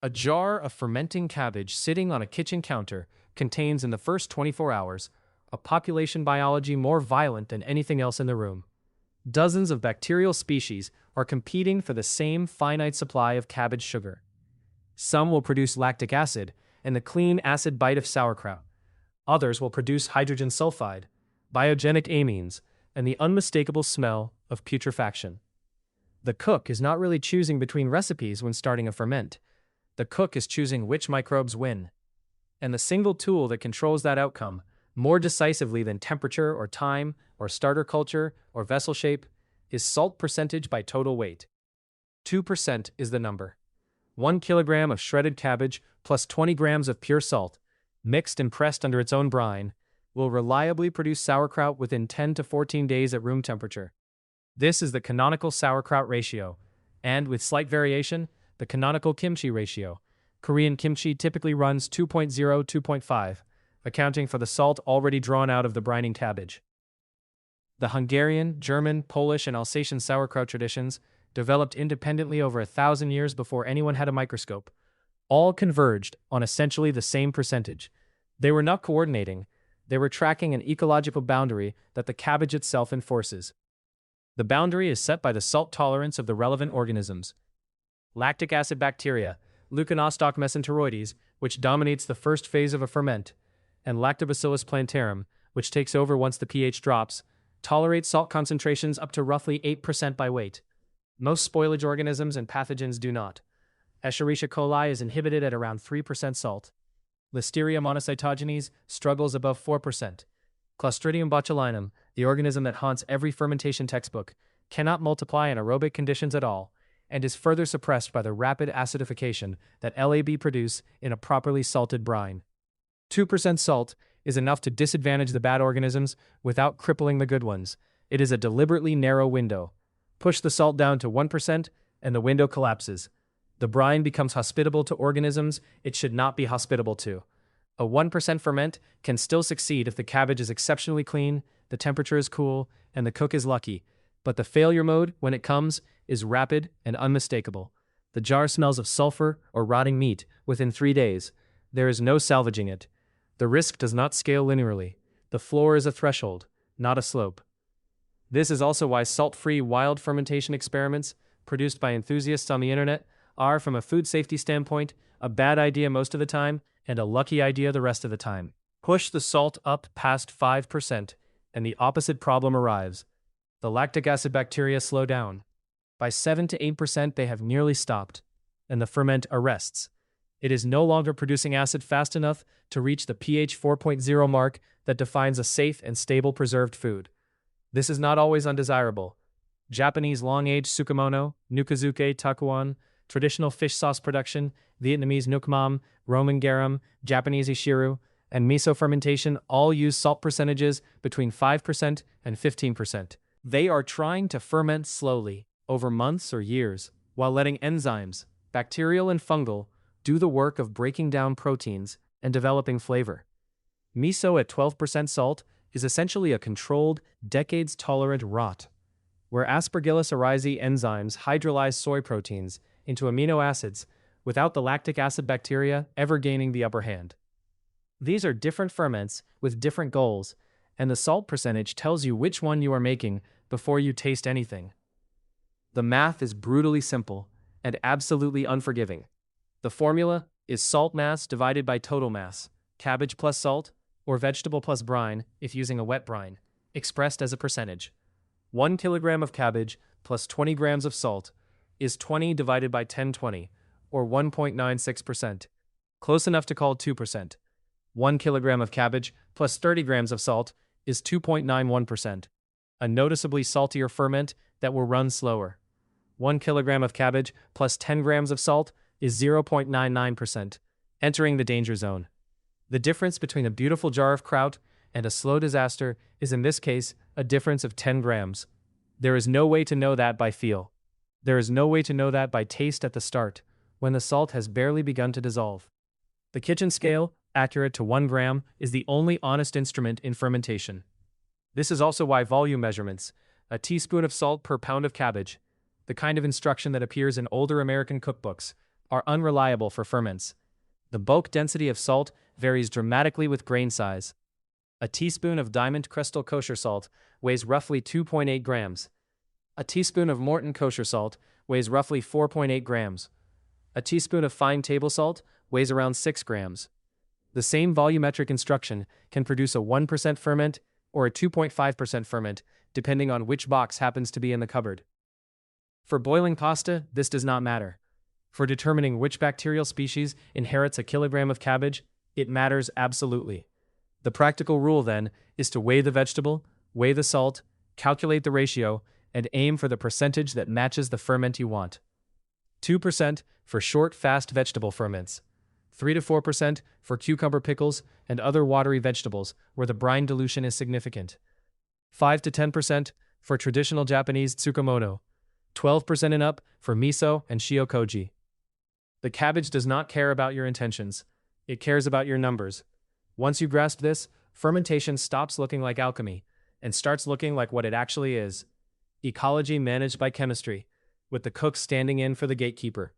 A jar of fermenting cabbage sitting on a kitchen counter contains in the first 24 hours a population biology more violent than anything else in the room. Dozens of bacterial species are competing for the same finite supply of cabbage sugar. Some will produce lactic acid and the clean acid bite of sauerkraut. Others will produce hydrogen sulfide, biogenic amines, and the unmistakable smell of putrefaction. The cook is not really choosing between recipes when starting a ferment. The cook is choosing which microbes win. And the single tool that controls that outcome, more decisively than temperature or time or starter culture or vessel shape, is salt percentage by total weight. 2% is the number. 1 kilogram of shredded cabbage plus 20 grams of pure salt, mixed and pressed under its own brine, will reliably produce sauerkraut within 10 to 14 days at room temperature. This is the canonical sauerkraut ratio, and with slight variation, the canonical kimchi ratio. Korean kimchi typically runs 2.0-2.5, accounting for the salt already drawn out of the brining cabbage. The Hungarian, German, Polish, and Alsatian sauerkraut traditions, developed independently over 1,000 years before anyone had a microscope, all converged on essentially the same percentage. They were not coordinating, they were tracking an ecological boundary that the cabbage itself enforces. The boundary is set by the salt tolerance of the relevant organisms. Lactic acid bacteria, Leuconostoc mesenteroides, which dominates the first phase of a ferment, and Lactobacillus plantarum, which takes over once the pH drops, tolerate salt concentrations up to roughly 8% by weight. Most spoilage organisms and pathogens do not. Escherichia coli is inhibited at around 3% salt. Listeria monocytogenes struggles above 4%. Clostridium botulinum, the organism that haunts every fermentation textbook, cannot multiply in aerobic conditions at all, and is further suppressed by the rapid acidification that LAB produce in a properly salted brine. 2% salt is enough to disadvantage the bad organisms without crippling the good ones. It is a deliberately narrow window. Push the salt down to 1% and the window collapses. The brine becomes hospitable to organisms it should not be hospitable to. A 1% ferment can still succeed if the cabbage is exceptionally clean, the temperature is cool, and the cook is lucky. But the failure mode, when it comes, is rapid and unmistakable. The jar smells of sulfur or rotting meat within 3 days. There is no salvaging it. The risk does not scale linearly. The floor is a threshold, not a slope. This is also why salt-free wild fermentation experiments, produced by enthusiasts on the internet, are, from a food safety standpoint, a bad idea most of the time and a lucky idea the rest of the time. Push the salt up past 5%, and the opposite problem arrives. The lactic acid bacteria slow down. By 7 to 8%, they have nearly stopped, and the ferment arrests. It is no longer producing acid fast enough to reach the pH 4.0 mark that defines a safe and stable preserved food. This is not always undesirable. Japanese long-aged sukemono, nukazuke takuan, traditional fish sauce production, Vietnamese nukmam, Roman garum, Japanese ishiru, and miso fermentation all use salt percentages between 5% and 15%. They are trying to ferment slowly, over months or years, while letting enzymes, bacterial and fungal, do the work of breaking down proteins and developing flavor. Miso at 12% salt is essentially a controlled, decades-tolerant rot, where Aspergillus oryzae enzymes hydrolyze soy proteins into amino acids without the lactic acid bacteria ever gaining the upper hand. These are different ferments with different goals, and the salt percentage tells you which one you are making before you taste anything. The math is brutally simple and absolutely unforgiving. The formula is salt mass divided by total mass, cabbage plus salt, or vegetable plus brine if using a wet brine, expressed as a percentage. 1 kilogram of cabbage plus 20 grams of salt is 20 divided by 1020, or 1.96%, close enough to call 2%. 1 kilogram of cabbage plus 30 grams of salt is 2.91%, a noticeably saltier ferment that will run slower. 1 kilogram of cabbage plus 10 grams of salt is 0.99%, entering the danger zone. The difference between a beautiful jar of kraut and a slow disaster is in this case a difference of 10 grams. There is no way to know that by feel. There is no way to know that by taste at the start, when the salt has barely begun to dissolve. The kitchen scale, accurate to 1 gram, is the only honest instrument in fermentation. This is also why volume measurements, a teaspoon of salt per pound of cabbage, the kind of instruction that appears in older American cookbooks, are unreliable for ferments. The bulk density of salt varies dramatically with grain size. A teaspoon of diamond crystal kosher salt weighs roughly 2.8 grams. A teaspoon of Morton kosher salt weighs roughly 4.8 grams. A teaspoon of fine table salt weighs around 6 grams. The same volumetric instruction can produce a 1% ferment or a 2.5% ferment, depending on which box happens to be in the cupboard. For boiling pasta, this does not matter. For determining which bacterial species inherits a kilogram of cabbage, it matters absolutely. The practical rule, then, is to weigh the vegetable, weigh the salt, calculate the ratio, and aim for the percentage that matches the ferment you want. 2% for short, fast vegetable ferments. 3 to 4% for cucumber pickles and other watery vegetables where the brine dilution is significant. 5 to 10% for traditional Japanese tsukemono. 12% and up for miso and shiokoji. The cabbage does not care about your intentions. It cares about your numbers. Once you grasp this, fermentation stops looking like alchemy and starts looking like what it actually is: ecology managed by chemistry, with the cook standing in for the gatekeeper.